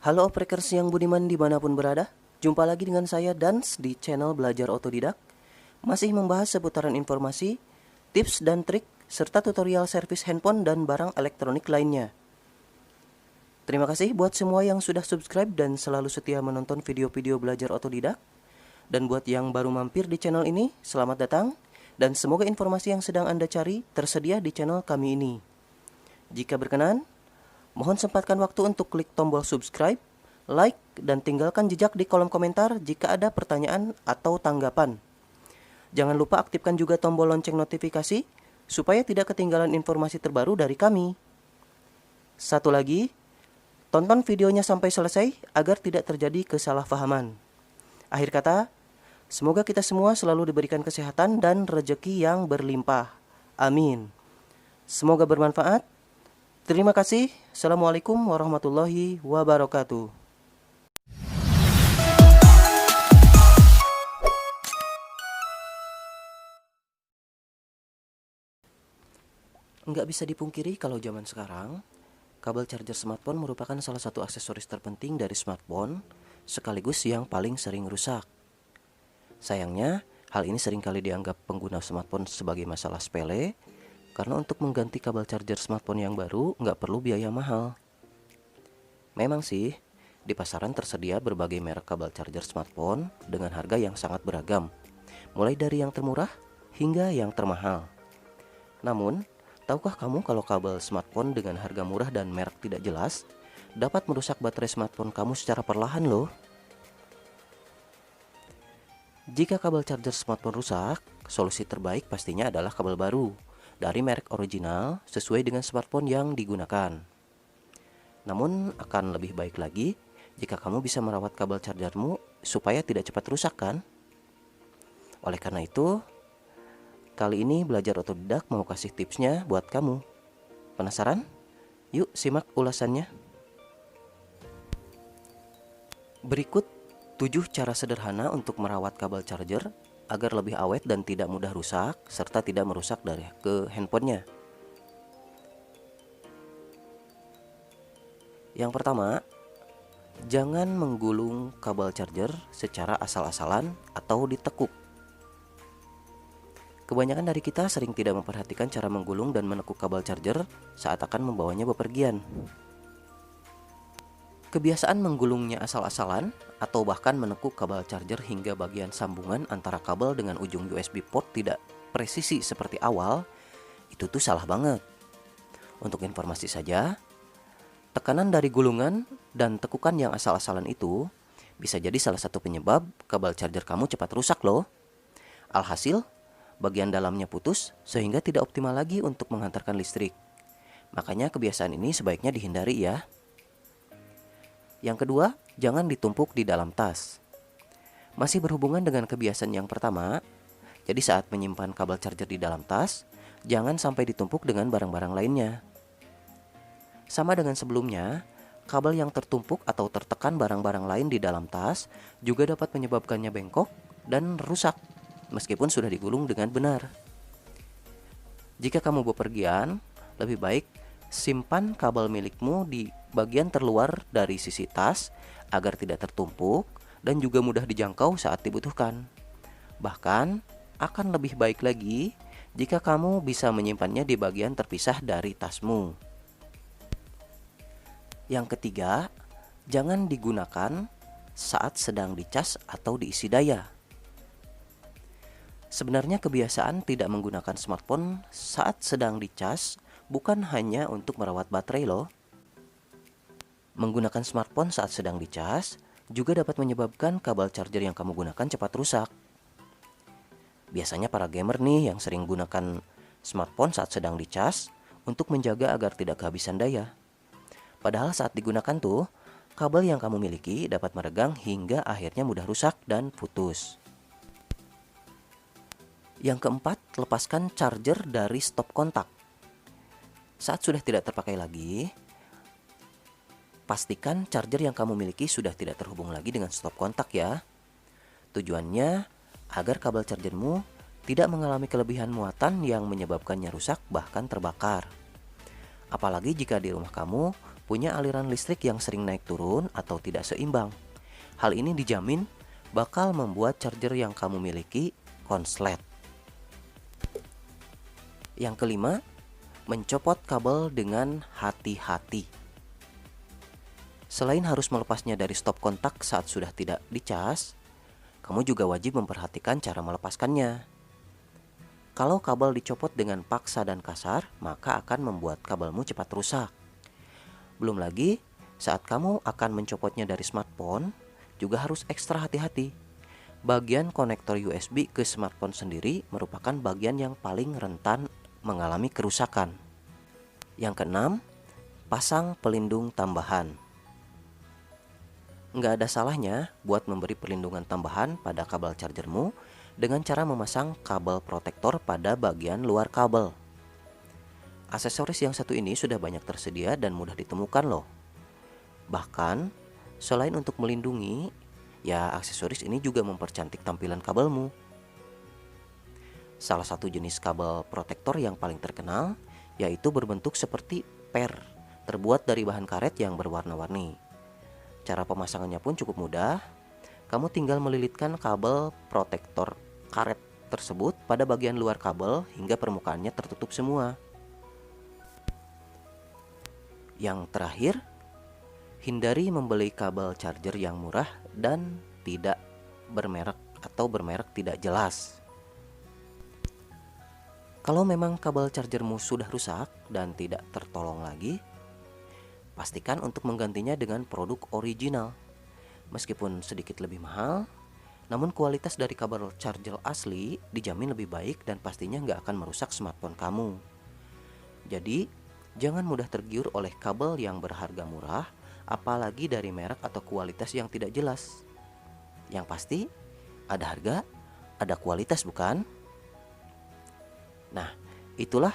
Halo operators yang budiman dimanapun berada. Jumpa lagi dengan saya Dans di channel Belajar Otodidak. Masih membahas seputaran informasi, tips dan trik, serta tutorial servis handphone dan barang elektronik lainnya. Terima kasih buat semua yang sudah subscribe dan selalu setia menonton video-video belajar otodidak. Dan buat yang baru mampir di channel ini, selamat datang. Dan semoga informasi yang sedang Anda cari tersedia di channel kami ini. Jika berkenan, mohon sempatkan waktu untuk klik tombol subscribe, like, dan tinggalkan jejak di kolom komentar jika ada pertanyaan atau tanggapan. Jangan lupa aktifkan juga tombol lonceng notifikasi supaya tidak ketinggalan informasi terbaru dari kami. Satu lagi, tonton videonya sampai selesai agar tidak terjadi kesalahpahaman. Akhir kata, semoga kita semua selalu diberikan kesehatan dan rezeki yang berlimpah. Amin. Semoga bermanfaat. Terima kasih. Assalamualaikum warahmatullahi wabarakatuh. Nggak bisa dipungkiri kalau zaman sekarang, kabel charger smartphone merupakan salah satu aksesoris terpenting dari smartphone, sekaligus yang paling sering rusak. Sayangnya, hal ini seringkali dianggap pengguna smartphone sebagai masalah sepele, karena untuk mengganti kabel charger smartphone yang baru nggak perlu biaya mahal. Memang sih, di pasaran tersedia berbagai merek kabel charger smartphone dengan harga yang sangat beragam, mulai dari yang termurah hingga yang termahal. Namun, tahukah kamu kalau kabel smartphone dengan harga murah dan merek tidak jelas dapat merusak baterai smartphone kamu secara perlahan loh? Jika kabel charger smartphone rusak, solusi terbaik pastinya adalah kabel baru dari merek original sesuai dengan smartphone yang digunakan. Namun akan lebih baik lagi jika kamu bisa merawat kabel chargermu supaya tidak cepat rusak kan? Oleh karena itu, kali ini Belajar Otodidak mau kasih tipsnya buat kamu. Penasaran? Yuk simak ulasannya. Berikut 7 cara sederhana untuk merawat kabel charger agar lebih awet dan tidak mudah rusak, serta tidak merusak dari ke handphonenya. Yang pertama, jangan menggulung kabel charger secara asal-asalan atau ditekuk. Kebanyakan dari kita sering tidak memperhatikan cara menggulung dan menekuk kabel charger saat akan membawanya bepergian. Kebiasaan menggulungnya asal-asalan atau bahkan menekuk kabel charger hingga bagian sambungan antara kabel dengan ujung USB port tidak presisi seperti awal, itu tuh salah banget. Untuk informasi saja, tekanan dari gulungan dan tekukan yang asal-asalan itu bisa jadi salah satu penyebab kabel charger kamu cepat rusak loh. Alhasil, bagian dalamnya putus sehingga tidak optimal lagi untuk menghantarkan listrik. Makanya kebiasaan ini sebaiknya dihindari ya. Yang kedua, jangan ditumpuk di dalam tas. Masih berhubungan dengan kebiasaan yang pertama, jadi saat menyimpan kabel charger di dalam tas, jangan sampai ditumpuk dengan barang-barang lainnya. Sama dengan sebelumnya, kabel yang tertumpuk atau tertekan barang-barang lain di dalam tas juga dapat menyebabkannya bengkok dan rusak, meskipun sudah digulung dengan benar. Jika kamu bepergian, lebih baik simpan kabel milikmu di bagian terluar dari sisi tas agar tidak tertumpuk dan juga mudah dijangkau saat dibutuhkan. Bahkan akan lebih baik lagi jika kamu bisa menyimpannya di bagian terpisah dari tasmu. Yang ketiga, jangan digunakan saat sedang dicas atau diisi daya. Sebenarnya kebiasaan tidak menggunakan smartphone saat sedang dicas bukan hanya untuk merawat baterai loh. Menggunakan smartphone saat sedang dicas juga dapat menyebabkan kabel charger yang kamu gunakan cepat rusak. Biasanya para gamer nih yang sering gunakan smartphone saat sedang dicas untuk menjaga agar tidak kehabisan daya. Padahal saat digunakan tuh, kabel yang kamu miliki dapat meregang hingga akhirnya mudah rusak dan putus. Yang keempat, lepaskan charger dari stop kontak. Saat sudah tidak terpakai lagi, pastikan charger yang kamu miliki sudah tidak terhubung lagi dengan stop kontak ya. Tujuannya agar kabel chargermu tidak mengalami kelebihan muatan yang menyebabkannya rusak bahkan terbakar. Apalagi jika di rumah kamu punya aliran listrik yang sering naik turun atau tidak seimbang. Hal ini dijamin bakal membuat charger yang kamu miliki konslet. Yang kelima, mencopot kabel dengan hati-hati. Selain harus melepasnya dari stop kontak saat sudah tidak dicas, kamu juga wajib memperhatikan cara melepaskannya. Kalau kabel dicopot dengan paksa dan kasar, maka akan membuat kabelmu cepat rusak. Belum lagi, saat kamu akan mencopotnya dari smartphone, juga harus ekstra hati-hati. Bagian konektor USB ke smartphone sendiri merupakan bagian yang paling rentan mengalami kerusakan. Yang keenam, pasang pelindung tambahan. Nggak ada salahnya buat memberi perlindungan tambahan pada kabel chargermu dengan cara memasang kabel protektor pada bagian luar kabel. Aksesoris yang satu ini sudah banyak tersedia dan mudah ditemukan loh. Bahkan, selain untuk melindungi, ya aksesoris ini juga mempercantik tampilan kabelmu. Salah satu jenis kabel protektor yang paling terkenal yaitu berbentuk seperti per, terbuat dari bahan karet yang berwarna-warni. Cara pemasangannya pun cukup mudah. Kamu tinggal melilitkan kabel protektor karet tersebut pada bagian luar kabel hingga permukaannya tertutup semua. Yang terakhir, hindari membeli kabel charger yang murah dan tidak bermerek atau bermerek tidak jelas. Kalau memang kabel chargermu sudah rusak dan tidak tertolong lagi, pastikan untuk menggantinya dengan produk original. Meskipun sedikit lebih mahal, namun kualitas dari kabel charger asli dijamin lebih baik dan pastinya nggak akan merusak smartphone kamu. Jadi, jangan mudah tergiur oleh kabel yang berharga murah, apalagi dari merek atau kualitas yang tidak jelas. Yang pasti, ada harga, ada kualitas bukan? Nah, itulah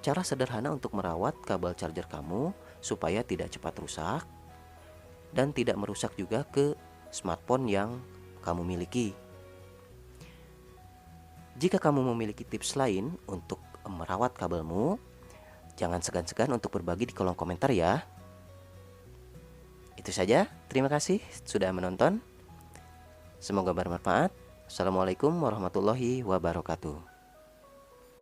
cara sederhana untuk merawat kabel charger kamu supaya tidak cepat rusak dan tidak merusak juga ke smartphone yang kamu miliki. Jika kamu memiliki tips lain untuk merawat kabelmu, jangan segan-segan untuk berbagi di kolom komentar ya. Itu saja, terima kasih sudah menonton. Semoga bermanfaat. Assalamualaikum warahmatullahi wabarakatuh.